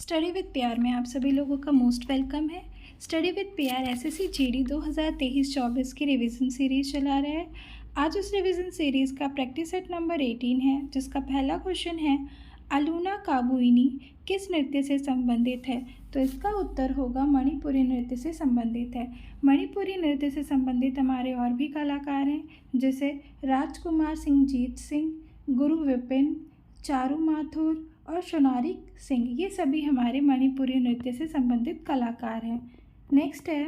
Study with प्यार में आप सभी लोगों का मोस्ट वेलकम है। स्टडी विद प्यार एसएससी जीडी 2023-24 की रिवीजन सीरीज चला रहा है। आज उस रिवीजन सीरीज का प्रैक्टिस सेट नंबर 18 है, जिसका पहला क्वेश्चन है अलूना काबुइनी किस नृत्य से संबंधित है। तो इसका उत्तर होगा मणिपुरी नृत्य से संबंधित है। मणिपुरी नृत्य से संबंधित हमारे और भी कलाकार हैं, जैसे राजकुमार सिंह जीत सिंह, गुरु विपिन, चारू माथुर और सोनारी सिंह। ये सभी हमारे मणिपुरी नृत्य से संबंधित कलाकार हैं। नेक्स्ट है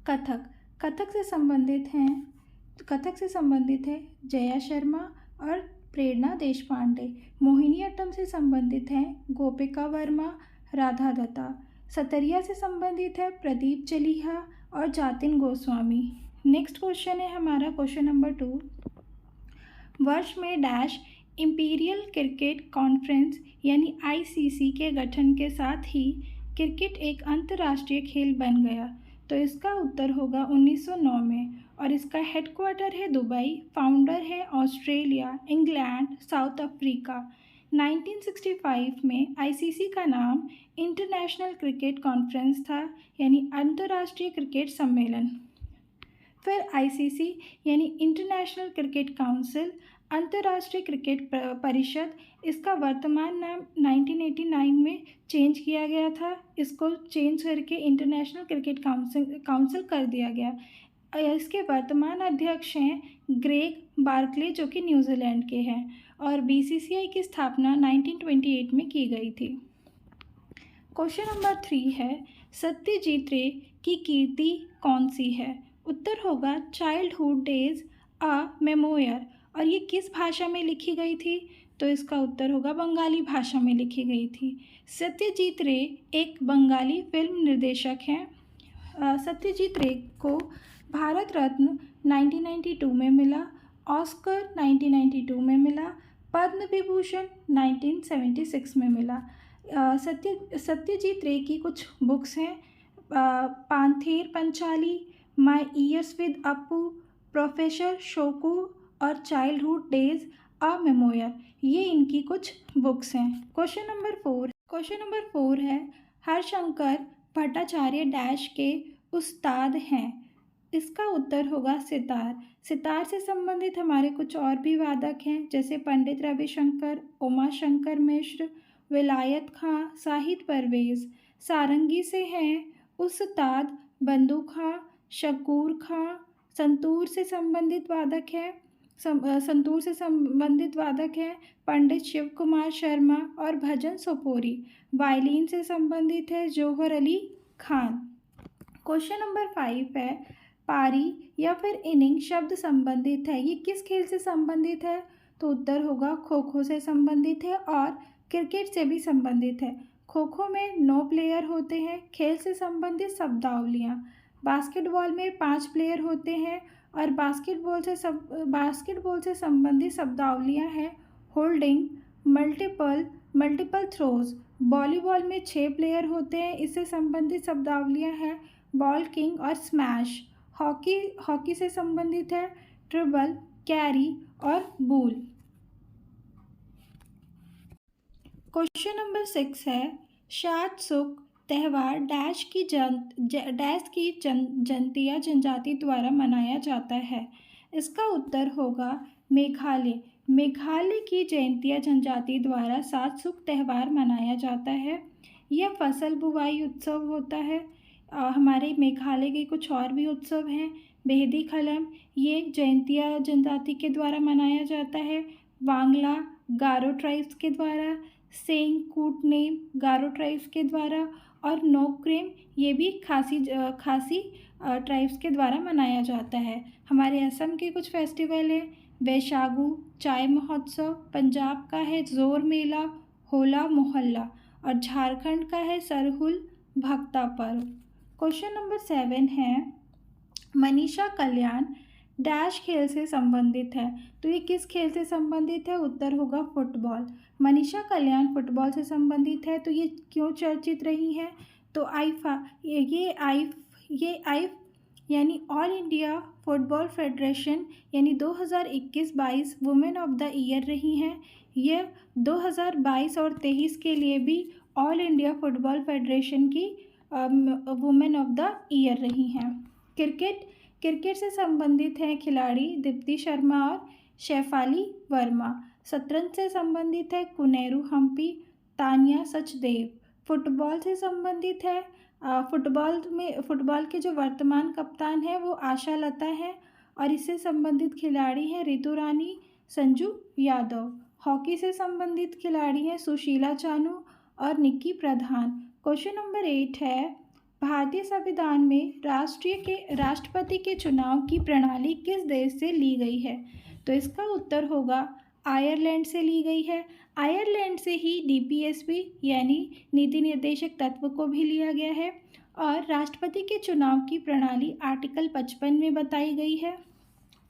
कथक। कथक से संबंधित है जया शर्मा और प्रेरणा देशपांडे। मोहिनीअट्टम से संबंधित हैं गोपिका वर्मा, राधा दत्ता। सतरिया से संबंधित है प्रदीप चलिहा और जातिन गोस्वामी। नेक्स्ट क्वेश्चन है हमारा क्वेश्चन नंबर 2। वर्ष में डैश इंपीरियल क्रिकेट कॉन्फ्रेंस यानी आईसीसी के गठन के साथ ही क्रिकेट एक अंतर्राष्ट्रीय खेल बन गया। तो इसका उत्तर होगा 1909 में, और इसका हेडक्वार्टर है दुबई, फाउंडर है ऑस्ट्रेलिया, इंग्लैंड, साउथ अफ्रीका। 1965 में आईसीसी का नाम इंटरनेशनल क्रिकेट कॉन्फ्रेंस था, यानी अंतर्राष्ट्रीय क्रिकेट सम्मेलन। फिर आईसीसी यानी इंटरनेशनल क्रिकेट काउंसिल, अंतर्राष्ट्रीय क्रिकेट परिषद, इसका वर्तमान नाम 1989 में चेंज किया गया था। इसको चेंज करके इंटरनेशनल क्रिकेट काउंसिल कर दिया गया। इसके वर्तमान अध्यक्ष हैं ग्रेग बार्कले, जो कि न्यूजीलैंड के हैं, और बीसीसीआई की स्थापना 1928 में की गई थी। क्वेश्चन नंबर 3 है सत्यजीत रे की कीर्ति कौन सी है। उत्तर होगा चाइल्डहुड डेज अ मेमोयर। और ये किस भाषा में लिखी गई थी। तो इसका उत्तर होगा बंगाली भाषा में लिखी गई थी। सत्यजीत रे एक बंगाली फिल्म निर्देशक हैं। सत्यजीत रे को भारत रत्न 1992 में मिला, ऑस्कर 1992 में मिला, पद्म विभूषण 1976 में मिला। सत्यजीत रे की कुछ बुक्स हैं पांथेर पंचाली, माई ईयर्स विद अपू, प्रोफेसर शोकू और चाइल्डहुड डेज अ मेमोयर। ये इनकी कुछ बुक्स हैं। क्वेश्चन नंबर 4 है हरशंकर भट्टाचार्य डैश के उस्ताद हैं। इसका उत्तर होगा सितार। सितार से संबंधित हमारे कुछ और भी वादक हैं, जैसे पंडित रविशंकर, उमा शंकर मिश्र, विलायत खां, साहिद परवेज। सारंगी से हैं उस्ताद बंदू खां, शकूर खां। संतूर से संबंधित वादक हैं पंडित शिव कुमार शर्मा और भजन सोपोरी। वायलिन से संबंधित है जौहर अली खान। क्वेश्चन नंबर 5 है पारी या फिर इनिंग शब्द संबंधित है। ये किस खेल से संबंधित है। तो उत्तर होगा खो खो से संबंधित है और क्रिकेट से भी संबंधित है। खो खो में 9 प्लेयर होते हैं। खेल से संबंधित शब्दावलियाँ। बास्केटबॉल में 5 प्लेयर होते हैं और बास्केटबॉल से संबंधित शब्दावलियाँ हैं होल्डिंग, मल्टीपल थ्रोज। वॉलीबॉल में 6 प्लेयर होते हैं, इससे संबंधित शब्दावलियाँ हैं बॉल किंग और स्मैश। हॉकी से संबंधित है ट्रिबल, कैरी और बूल। क्वेश्चन नंबर 6 है शाद सुख त्यौहार डैश की जनतिया जनजाति द्वारा मनाया जाता है। इसका उत्तर होगा मेघालय की जयंतिया जनजाति द्वारा सात सुख त्यौहार मनाया जाता है। यह फसल बुवाई उत्सव होता है। हमारे मेघालय के कुछ और भी उत्सव हैं बेहदी खलम, ये जयंतिया जनजाति के द्वारा मनाया जाता है। वांगला गारो ट्राइब्स के द्वारा, सेंग कूटनेम गारो ट्राइब्स के द्वारा, और नोक्रेम ये भी खासी ट्राइब्स के द्वारा मनाया जाता है। हमारे असम के कुछ फेस्टिवल हैं वैशागु चाय महोत्सव, पंजाब का है जोर मेला, होला मोहल्ला, और झारखंड का है सरहुल भक्ता पर्व। क्वेश्चन नंबर 7 है मनीषा कल्याण डैश खेल से संबंधित है। तो ये किस खेल से संबंधित है। उत्तर होगा फुटबॉल। मनीषा कल्याण फुटबॉल से संबंधित है। तो ये क्यों चर्चित रही हैं। तो आईफ यानी ऑल इंडिया फुटबॉल फेडरेशन यानी 2021-22 वुमेन ऑफ द ईयर रही हैं। यह 2022 और 23 के लिए भी ऑल इंडिया फुटबॉल फेडरेशन की वुमेन ऑफ द ईयर रही हैं। क्रिकेट से संबंधित हैं खिलाड़ी दीप्ति शर्मा और शेफाली वर्मा। शतरंज से संबंधित है कुनेरू हम्पी, तानिया सचदेव। फुटबॉल से संबंधित है फुटबॉल के जो वर्तमान कप्तान है वो आशा लता है और इससे संबंधित खिलाड़ी हैं ऋतु रानी, संजू यादव। हॉकी से संबंधित खिलाड़ी हैं सुशीला चानू और निक्की प्रधान। क्वेश्चन नंबर 8 है भारतीय संविधान में राष्ट्रपति के चुनाव की प्रणाली किस देश से ली गई है? तो इसका उत्तर होगा आयरलैंड से ली गई है। आयरलैंड से ही डीपीएसपी यानी नीति निर्देशक तत्व को भी लिया गया है और राष्ट्रपति के चुनाव की प्रणाली आर्टिकल 55 में बताई गई है।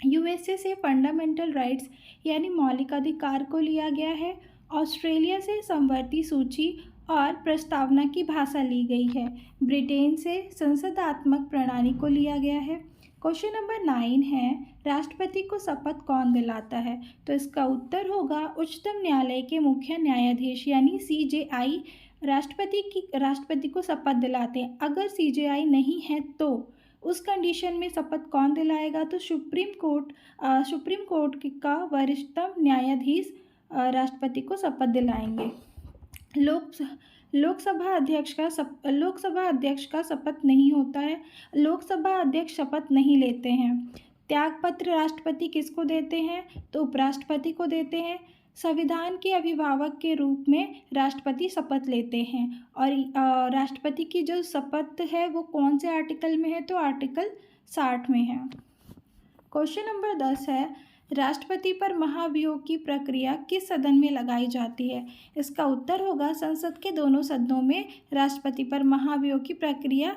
यूएसए से फंडामेंटल राइट्स यानी मौलिक अधिकार को लिया गया है। ऑस्ट्रेलिया से समवर्ती सूची और प्रस्तावना की भाषा ली गई है। ब्रिटेन से संसदात्मक प्रणाली को लिया गया है। क्वेश्चन नंबर 9 है राष्ट्रपति को शपथ कौन दिलाता है? तो इसका उत्तर होगा उच्चतम न्यायालय के मुख्य न्यायाधीश यानी सीजेआई राष्ट्रपति को शपथ दिलाते हैं। अगर सीजेआई नहीं है तो उस कंडीशन में शपथ कौन दिलाएगा? तो सुप्रीम कोर्ट का वरिष्ठतम न्यायाधीश राष्ट्रपति को शपथ दिलाएंगे। लोकसभा अध्यक्ष का शपथ नहीं होता है। लोकसभा अध्यक्ष शपथ नहीं लेते हैं। त्यागपत्र राष्ट्रपति किसको देते हैं? तो उपराष्ट्रपति को देते हैं। संविधान के अभिभावक के रूप में राष्ट्रपति शपथ लेते हैं और राष्ट्रपति की जो शपथ है वो कौन से आर्टिकल में है? तो आर्टिकल 60 में है। क्वेश्चन नंबर 10 है राष्ट्रपति पर महाभियोग की प्रक्रिया किस सदन में लगाई जाती है? इसका उत्तर होगा संसद के दोनों सदनों में राष्ट्रपति पर महाभियोग की प्रक्रिया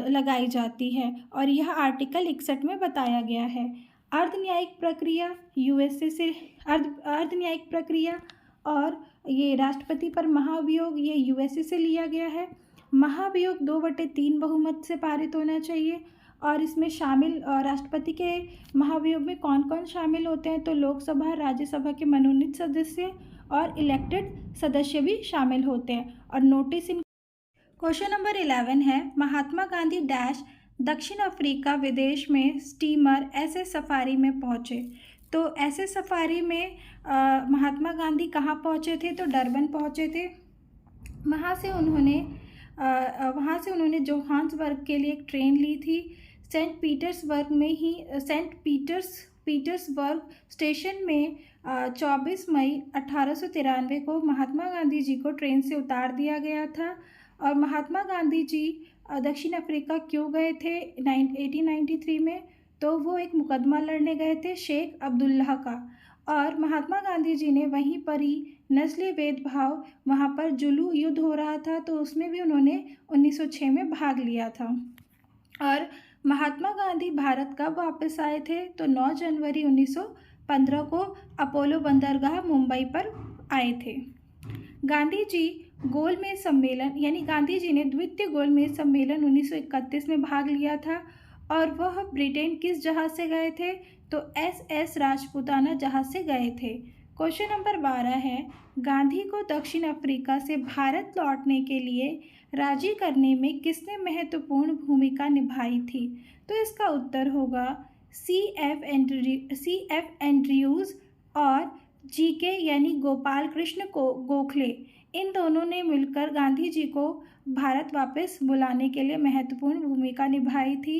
लगाई जाती है और यह आर्टिकल 61 में बताया गया है। अर्धन्यायिक प्रक्रिया यूएसए से अर्धन्यायिक प्रक्रिया और ये राष्ट्रपति पर महाभियोग ये यूएसए से लिया गया है। महाभियोग 2/3 बहुमत से पारित होना चाहिए और इसमें शामिल राष्ट्रपति के महाभियोग में कौन कौन शामिल होते हैं? तो लोकसभा राज्यसभा के मनोनीत सदस्य और इलेक्टेड सदस्य भी शामिल होते हैं और नोटिस इन। क्वेश्चन नंबर 11 है महात्मा गांधी डैश दक्षिण अफ्रीका विदेश में स्टीमर एसएस सफारी में पहुँचे। तो एसएस सफारी में महात्मा गांधी कहाँ पहुँचे थे? तो डरबन पहुँचे थे। वहाँ से उन्होंने जोहान्सबर्ग के लिए एक ट्रेन ली थी। सेंट पीटर्सबर्ग स्टेशन में 24 मई 1893 को महात्मा गांधी जी को ट्रेन से उतार दिया गया था। और महात्मा गांधी जी दक्षिण अफ्रीका क्यों गए थे 1893 में? तो वो एक मुकदमा लड़ने गए थे शेख अब्दुल्लाह का और महात्मा गांधी जी ने वहीं पर ही नस्लीय भेदभाव वहाँ पर जुलू युद्ध हो रहा था तो उसमें भी उन्होंने 1906 में भाग लिया था। और महात्मा गांधी भारत कब वापस आए थे? तो 9 जनवरी 1915 को अपोलो बंदरगाह मुंबई पर आए थे। गांधी जी गोलमेज सम्मेलन यानी गांधी जी ने द्वितीय गोलमेज सम्मेलन 1931 में भाग लिया था और वह ब्रिटेन किस जहाज़ से गए थे? तो SS राजपूताना जहाज़ से गए थे। क्वेश्चन नंबर 12 है गांधी को दक्षिण अफ्रीका से भारत लौटने के लिए राजी करने में किसने महत्वपूर्ण भूमिका निभाई थी? तो इसका उत्तर होगा CF एंड्रयूज़ और GK यानी गोपाल कृष्ण गोखले। इन दोनों ने मिलकर गांधी जी को भारत वापस बुलाने के लिए महत्वपूर्ण भूमिका निभाई थी।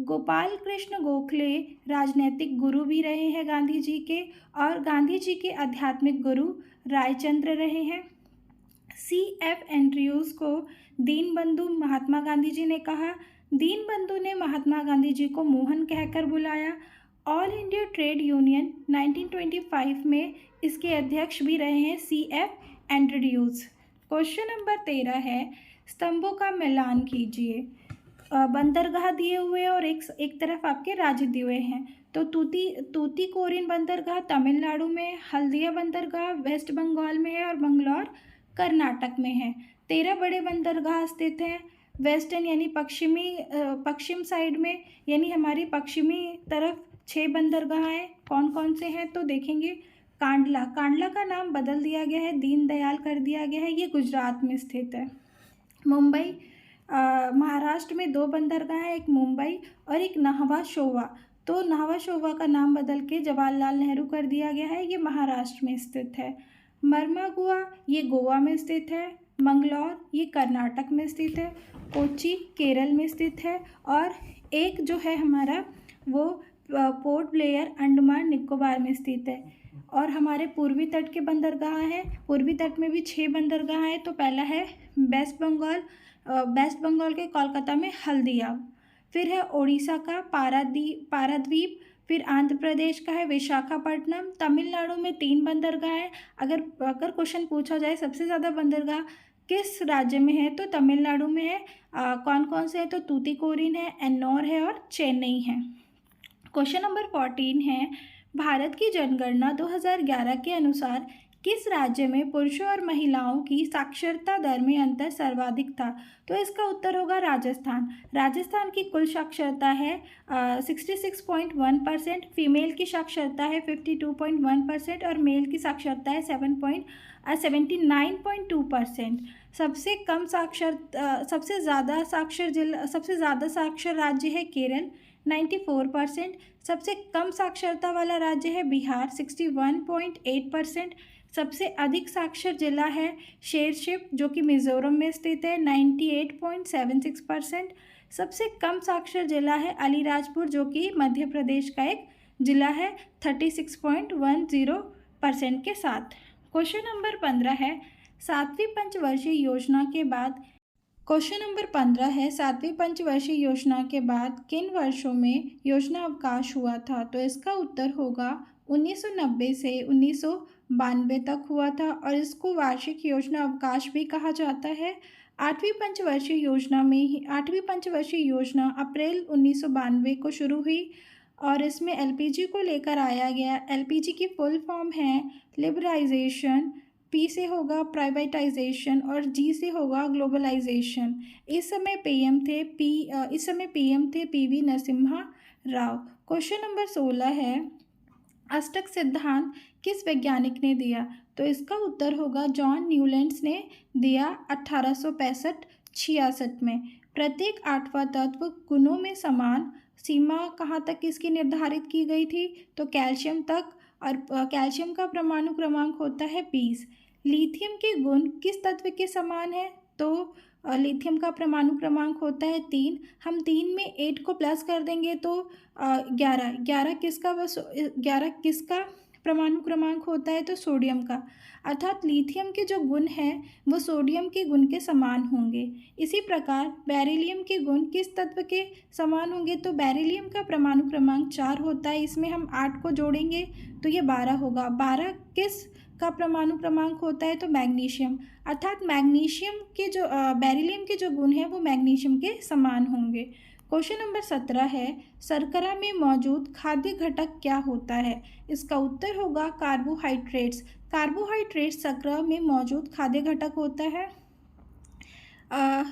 गोपाल कृष्ण गोखले राजनैतिक गुरु भी रहे हैं गांधी जी के और गांधी जी के आध्यात्मिक गुरु रायचंद्र रहे हैं। CF एंड्रयूज़ को दीनबंधु महात्मा गांधी जी ने कहा। दीनबंधु ने महात्मा गांधी जी को मोहन कहकर बुलाया। ऑल इंडिया ट्रेड यूनियन 1925 में इसके अध्यक्ष भी रहे हैं CF एंड्रयूज़। क्वेश्चन नंबर 13 है स्तंभों का मिलान कीजिए। बंदरगाह दिए हुए और एक तरफ आपके राज्य दिए हुए हैं। तो तूतीकोरिन बंदरगाह तमिलनाडु में, हल्दिया बंदरगाह वेस्ट बंगाल में है और बंगलौर कर्नाटक में है। 13 बड़े बंदरगाह स्थित हैं वेस्टर्न यानी पश्चिम साइड में यानी हमारी पश्चिमी तरफ 6 बंदरगाह हैं। कौन कौन से हैं? तो देखेंगे कांडला, कांडला का नाम बदल दिया गया है, दीनदयाल कर दिया गया है, ये गुजरात में स्थित है। मुंबई, महाराष्ट्र में 2 बंदरगाह हैं, एक मुंबई और एक नाहवा शोवा। तो नाहवा शोवा का नाम बदल के जवाहरलाल नेहरू कर दिया गया है, ये महाराष्ट्र में स्थित है। मर्मागुआ, ये गोवा में स्थित है। मंगलौर, ये कर्नाटक में स्थित है। कोच्चि, केरल में स्थित है। और एक जो है हमारा वो पोर्ट ब्लेयर, अंडमान निकोबार में स्थित है। और हमारे पूर्वी तट के बंदरगाह हैं, पूर्वी तट में भी 6 बंदरगाह हैं। तो पहला है वेस्ट बंगाल के कोलकाता में हल्दिया, फिर है उड़ीसा का पारादीप, फिर आंध्र प्रदेश का है विशाखापट्टनम। तमिलनाडु में 3 बंदरगाह हैं। अगर क्वेश्चन पूछा जाए सबसे ज़्यादा बंदरगाह किस राज्य में है, तो तमिलनाडु में है। कौन कौन से हैं, तो तूतीकोरिन है, एन्नौर है और चेन्नई है। क्वेश्चन नंबर 14 है, भारत की जनगणना 2011 के अनुसार किस राज्य में पुरुषों और महिलाओं की साक्षरता दर में अंतर सर्वाधिक था? तो इसका उत्तर होगा राजस्थान। राजस्थान की कुल साक्षरता है 66.1%, फीमेल की साक्षरता है 52.1% और मेल की साक्षरता है 79.2%। सबसे ज़्यादा साक्षर राज्य है केरल 94%। सबसे कम साक्षरता वाला राज्य है बिहार 61.8%। सबसे अधिक साक्षर जिला है शेरशिप जो कि मिज़ोरम में स्थित है 98.76%। सबसे कम साक्षर जिला है अलीराजपुर जो कि मध्य प्रदेश का एक जिला है 36.10% के साथ। क्वेश्चन नंबर 15 है, सातवीं पंचवर्षीय योजना के बाद किन वर्षों में योजना अवकाश हुआ था? तो इसका उत्तर होगा 1990 से 1992 तक हुआ था और इसको वार्षिक योजना अवकाश भी कहा जाता है। आठवीं पंचवर्षीय योजना अप्रैल 1992 को शुरू हुई और इसमें एलपीजी को लेकर आया गया। एलपीजी की फुल फॉर्म है लिबरलाइजेशन, पी से होगा प्राइवेटाइजेशन और जी से होगा ग्लोबलाइजेशन। इस समय पीएम थे PV Narasimha Rao. Question number 16 है, अष्टक सिद्धांत किस वैज्ञानिक ने दिया? तो इसका उत्तर होगा जॉन न्यूलैंड्स ने दिया 1865-66 में। प्रत्येक 8वां तत्व गुणों में समान, सीमा कहाँ तक इसकी निर्धारित की गई थी? तो कैल्शियम तक, और कैल्शियम का परमाणु क्रमांक होता है 20। लिथियम के गुण किस तत्व के समान है? तो लिथियम का परमाणु क्रमांक होता है 3। हम 3 में 8 को प्लस कर देंगे तो 11 किसका परमाणु क्रमांक होता है? तो सोडियम का। अर्थात लिथियम के जो गुण हैं वो सोडियम के गुण के समान होंगे। इसी प्रकार बेरिलियम के गुण किस तत्व के समान होंगे? तो बेरिलियम का परमाणु क्रमांक 4 होता है। इसमें हम 8 को जोड़ेंगे तो ये 12 होगा। 12 किस का परमाणु क्रमांक होता है? तो मैग्नीशियम। अर्थात मैग्नीशियम के जो बेरिलियम के जो गुण हैं वो मैग्नीशियम के समान होंगे। क्वेश्चन नंबर 17 है, शर्करा में मौजूद खाद्य घटक क्या होता है? इसका उत्तर होगा कार्बोहाइड्रेट्स। कार्बोहाइड्रेट्स शर्करा में मौजूद खाद्य घटक होता है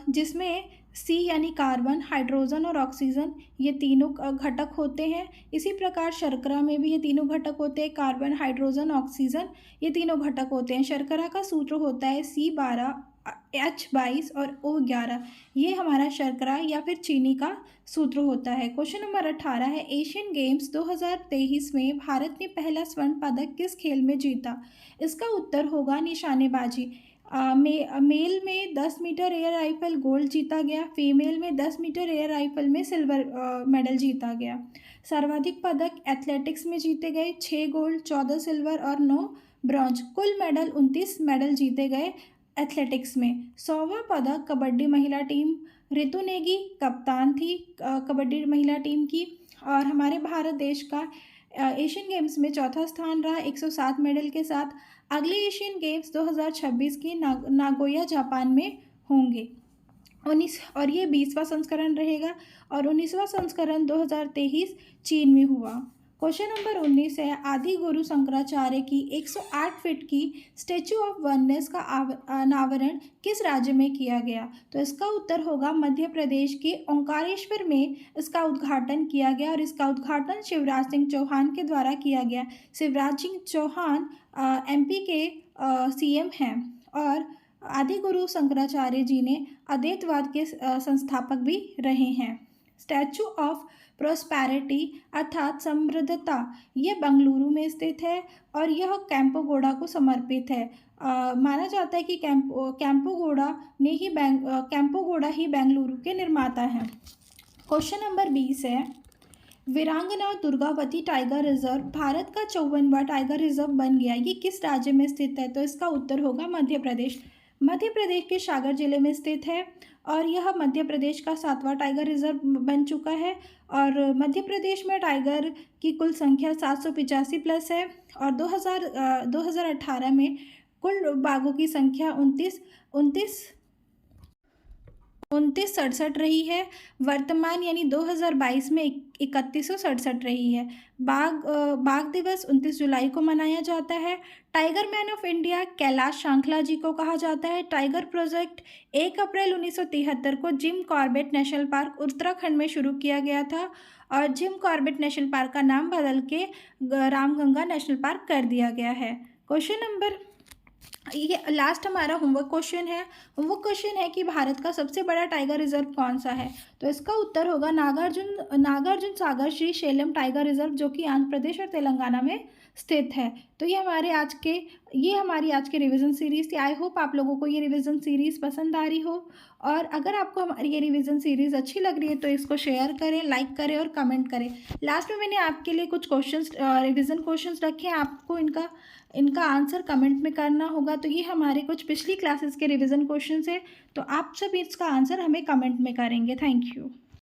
जिसमें सी यानी कार्बन, हाइड्रोजन और ऑक्सीजन ये तीनों घटक होते हैं। इसी प्रकार शर्करा में भी ये तीनों घटक होते हैं, कार्बन, हाइड्रोजन, ऑक्सीजन ये तीनों घटक होते हैं। शर्करा का सूत्र होता है C12, H22 और O11। ये हमारा शर्करा या फिर चीनी का सूत्र होता है। क्वेश्चन नंबर 18 है, एशियन गेम्स 2023 में भारत ने पहला स्वर्ण पदक किस खेल में जीता? इसका उत्तर होगा निशानेबाजी। मेल में 10 मीटर एयर राइफल गोल्ड जीता गया, फीमेल में 10 मीटर एयर राइफल में सिल्वर मेडल जीता गया। सर्वाधिक पदक एथलेटिक्स में जीते गए, 6 गोल्ड, 14 सिल्वर और 9 ब्रॉन्ज। कुल मेडल 29 मेडल जीते गए एथलेटिक्स में। 100वां पदक कबड्डी महिला टीम, ऋतु नेगी कप्तान थी कबड्डी महिला टीम की। और हमारे भारत देश का एशियन गेम्स में चौथा स्थान रहा 107 मेडल के साथ। अगले एशियन गेम्स 2026 की नागोया जापान में होंगे और ये 20वां संस्करण रहेगा और 19वां संस्करण 2023 चीन में हुआ। क्वेश्चन नंबर 19 है, आदि गुरु शंकराचार्य की 108 फीट की स्टैचू ऑफ वननेस का अनावरण किस राज्य में किया गया? तो इसका उत्तर होगा मध्य प्रदेश के ओंकारेश्वर में इसका उद्घाटन किया गया और इसका उद्घाटन शिवराज सिंह चौहान के द्वारा किया गया। शिवराज सिंह चौहान एमपी के सीएम हैं और आदि गुरु शंकराचार्य जी ने अद्वैतवाद के संस्थापक भी रहे हैं। स्टैचू ऑफ प्रोस्पैरिटी अर्थात समृद्धता, ये बेंगलुरु में स्थित है और यह कैंपोगोड़ा को समर्पित है। माना जाता है कि कैंपोगोड़ा ही बेंगलुरु के निर्माता हैं। क्वेश्चन नंबर 20 है, वीरांगना दुर्गावती टाइगर रिजर्व भारत का 54वां टाइगर रिजर्व बन गया, ये किस राज्य में स्थित है? तो इसका उत्तर होगा मध्य प्रदेश। मध्य प्रदेश के सागर जिले में स्थित है और यह मध्य प्रदेश का 7वां टाइगर रिजर्व बन चुका है और मध्य प्रदेश में टाइगर की कुल संख्या 785 प्लस है और 2018 में कुल बाघों की संख्या 2967 रही है। वर्तमान यानी 2022 में 3167 रही है। बाघ दिवस 29 जुलाई को मनाया जाता है। Tiger man of India Kailash Sankhala ji को कहा जाता है। टाइगर प्रोजेक्ट 1 अप्रैल 1973 को Jim Corbett national park Uttarakhand में शुरू किया गया था और जिम कॉर्बेट नेशनल पार्क का नाम बदल के रामगंगा नेशनल पार्क कर दिया गया है। क्वेश्चन नंबर, ये लास्ट हमारा होमवर्क क्वेश्चन है कि भारत का सबसे बड़ा टाइगर रिजर्व कौन सा है? तो इसका उत्तर होगा नागार्जुन सागर श्री शैलम टाइगर रिजर्व, जो कि आंध्र प्रदेश और तेलंगाना में स्थित है। तो ये हमारी आज के रिवीजन सीरीज़ थी। आई होप आप लोगों को ये रिवीजन सीरीज़ पसंद आ रही हो और अगर आपको हमारी ये रिवीजन सीरीज़ अच्छी लग रही है तो इसको शेयर करें, लाइक करें और कमेंट करें। लास्ट में मैंने आपके लिए कुछ रिवीजन क्वेश्चंस रखे हैं, आपको इनका आंसर कमेंट में करना होगा। तो ये हमारे कुछ पिछली क्लासेस के रिवीजन क्वेश्चंस है, तो आप सब इसका आंसर हमें कमेंट में करेंगे। Thank you.